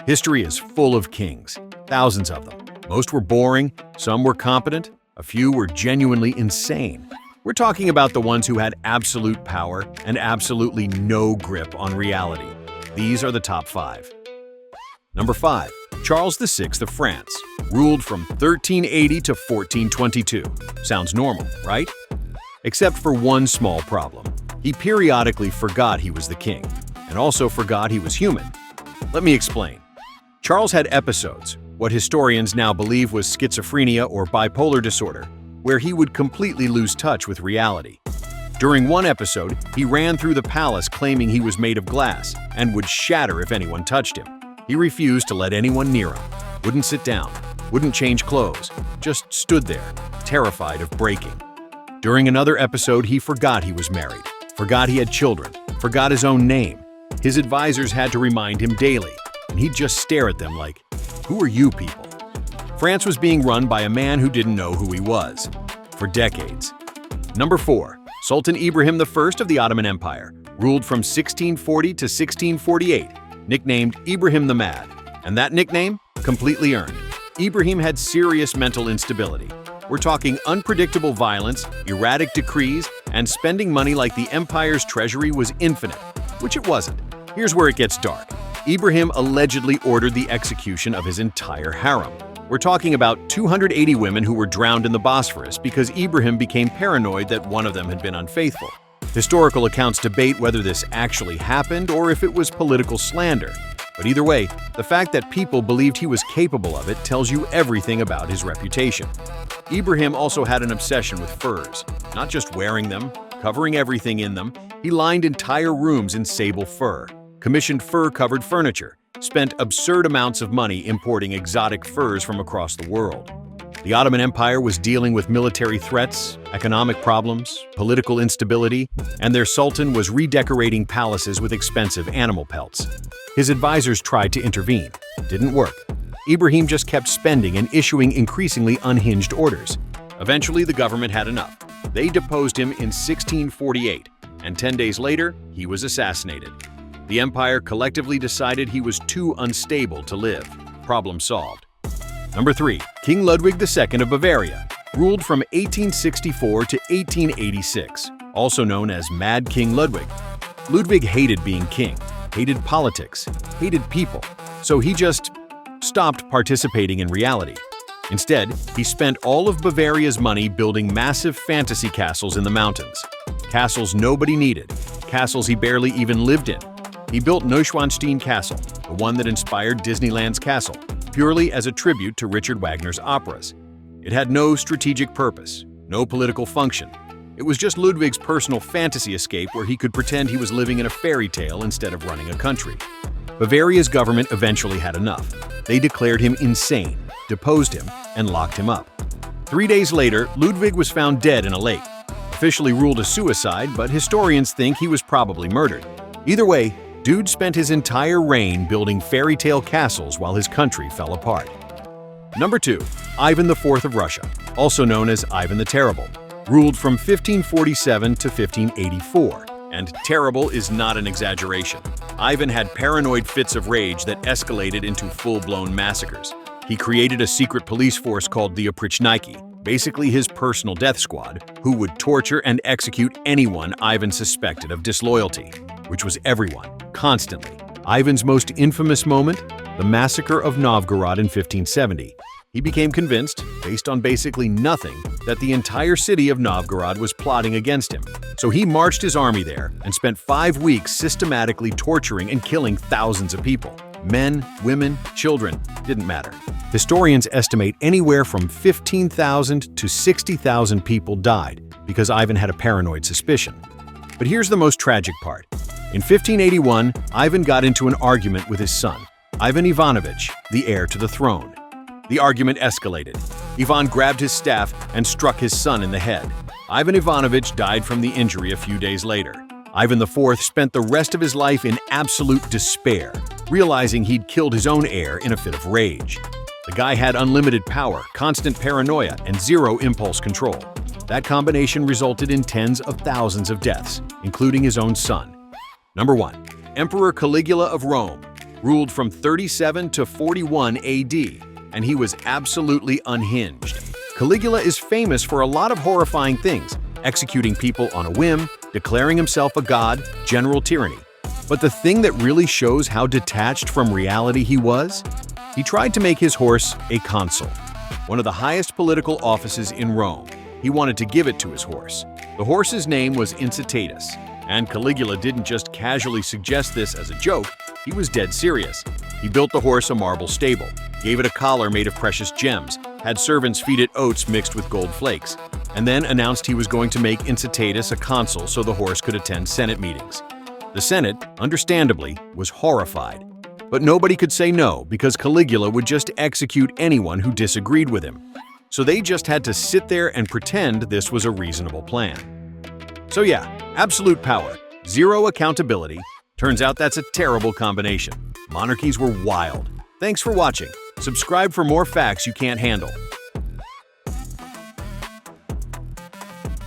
History is full of kings, thousands of them. Most were boring, some were competent, a few were genuinely insane. We're talking about the ones who had absolute power and absolutely no grip on reality. These are the top 5. Number 5. Charles VI of France, ruled from 1380 to 1422. Sounds normal, right? Except for one small problem. He periodically forgot he was the king, and also forgot he was human. Let me explain. Charles had episodes, what historians now believe was schizophrenia or bipolar disorder, where he would completely lose touch with reality. During one episode, he ran through the palace claiming he was made of glass and would shatter if anyone touched him. He refused to let anyone near him, wouldn't sit down, wouldn't change clothes, just stood there, terrified of breaking. During another episode, he forgot he was married, forgot he had children, forgot his own name. His advisors had to remind him daily, and he'd just stare at them like, "Who are you people?" France was being run by a man who didn't know who he was, for decades. Number 4. Sultan Ibrahim I of the Ottoman Empire, ruled from 1640 to 1648, nicknamed Ibrahim the Mad, and that nickname completely earned. Ibrahim had serious mental instability. We're talking unpredictable violence, erratic decrees, and spending money like the empire's treasury was infinite, which it wasn't. Here's where it gets dark. Ibrahim allegedly ordered the execution of his entire harem. We're talking about 280 women who were drowned in the Bosphorus because Ibrahim became paranoid that one of them had been unfaithful. Historical accounts debate whether this actually happened or if it was political slander. But either way, the fact that people believed he was capable of it tells you everything about his reputation. Ibrahim also had an obsession with furs, not just wearing them, covering everything in them. He lined entire rooms in sable fur, commissioned fur-covered furniture, spent absurd amounts of money importing exotic furs from across the world. The Ottoman Empire was dealing with military threats, economic problems, political instability, and their sultan was redecorating palaces with expensive animal pelts. His advisors tried to intervene. Didn't work. Ibrahim just kept spending and issuing increasingly unhinged orders. Eventually, the government had enough. They deposed him in 1648, and 10 days later, he was assassinated. The empire collectively decided he was too unstable to live. Problem solved. Number 3. King Ludwig II of Bavaria, ruled from 1864 to 1886, also known as Mad King Ludwig. Ludwig hated being king, hated politics, hated people, so he just stopped participating in reality. Instead, he spent all of Bavaria's money building massive fantasy castles in the mountains. Castles nobody needed, castles he barely even lived in. He built Neuschwanstein Castle, the one that inspired Disneyland's castle, purely as a tribute to Richard Wagner's operas. It had no strategic purpose, no political function. It was just Ludwig's personal fantasy escape where he could pretend he was living in a fairy tale instead of running a country. Bavaria's government eventually had enough. They declared him insane, deposed him, and locked him up. 3 days later, Ludwig was found dead in a lake. Officially ruled a suicide, but historians think he was probably murdered. Either way, dude spent his entire reign building fairy tale castles while his country fell apart. Number 2. Ivan IV of Russia, also known as Ivan the Terrible, ruled from 1547 to 1584. And terrible is not an exaggeration. Ivan had paranoid fits of rage that escalated into full-blown massacres. He created a secret police force called the Oprichniki, basically his personal death squad, who would torture and execute anyone Ivan suspected of disloyalty, which was everyone, constantly. Ivan's most infamous moment? The massacre of Novgorod in 1570. He became convinced, based on basically nothing, that the entire city of Novgorod was plotting against him. So he marched his army there and spent 5 weeks systematically torturing and killing thousands of people. Men, women, children, didn't matter. Historians estimate anywhere from 15,000 to 60,000 people died because Ivan had a paranoid suspicion. But here's the most tragic part. In 1581, Ivan got into an argument with his son, Ivan Ivanovich, the heir to the throne. The argument escalated. Ivan grabbed his staff and struck his son in the head. Ivan Ivanovich died from the injury a few days later. Ivan IV spent the rest of his life in absolute despair, realizing he'd killed his own heir in a fit of rage. The guy had unlimited power, constant paranoia, and zero impulse control. That combination resulted in tens of thousands of deaths, including his own son. Number 1. Emperor Caligula of Rome, ruled from 37 to 41 AD, and he was absolutely unhinged. Caligula is famous for a lot of horrifying things, executing people on a whim, declaring himself a god, general tyranny. But the thing that really shows how detached from reality he was? He tried to make his horse a consul, one of the highest political offices in Rome. He wanted to give it to his horse. The horse's name was Incitatus, and Caligula didn't just casually suggest this as a joke, he was dead serious. He built the horse a marble stable, gave it a collar made of precious gems, had servants feed it oats mixed with gold flakes, and then announced he was going to make Incitatus a consul so the horse could attend Senate meetings. The Senate, understandably, was horrified. But nobody could say no because Caligula would just execute anyone who disagreed with him. So they just had to sit there and pretend this was a reasonable plan. So yeah, absolute power, zero accountability. Turns out that's a terrible combination. Monarchies were wild. Thanks for watching. Subscribe for more facts you can't handle.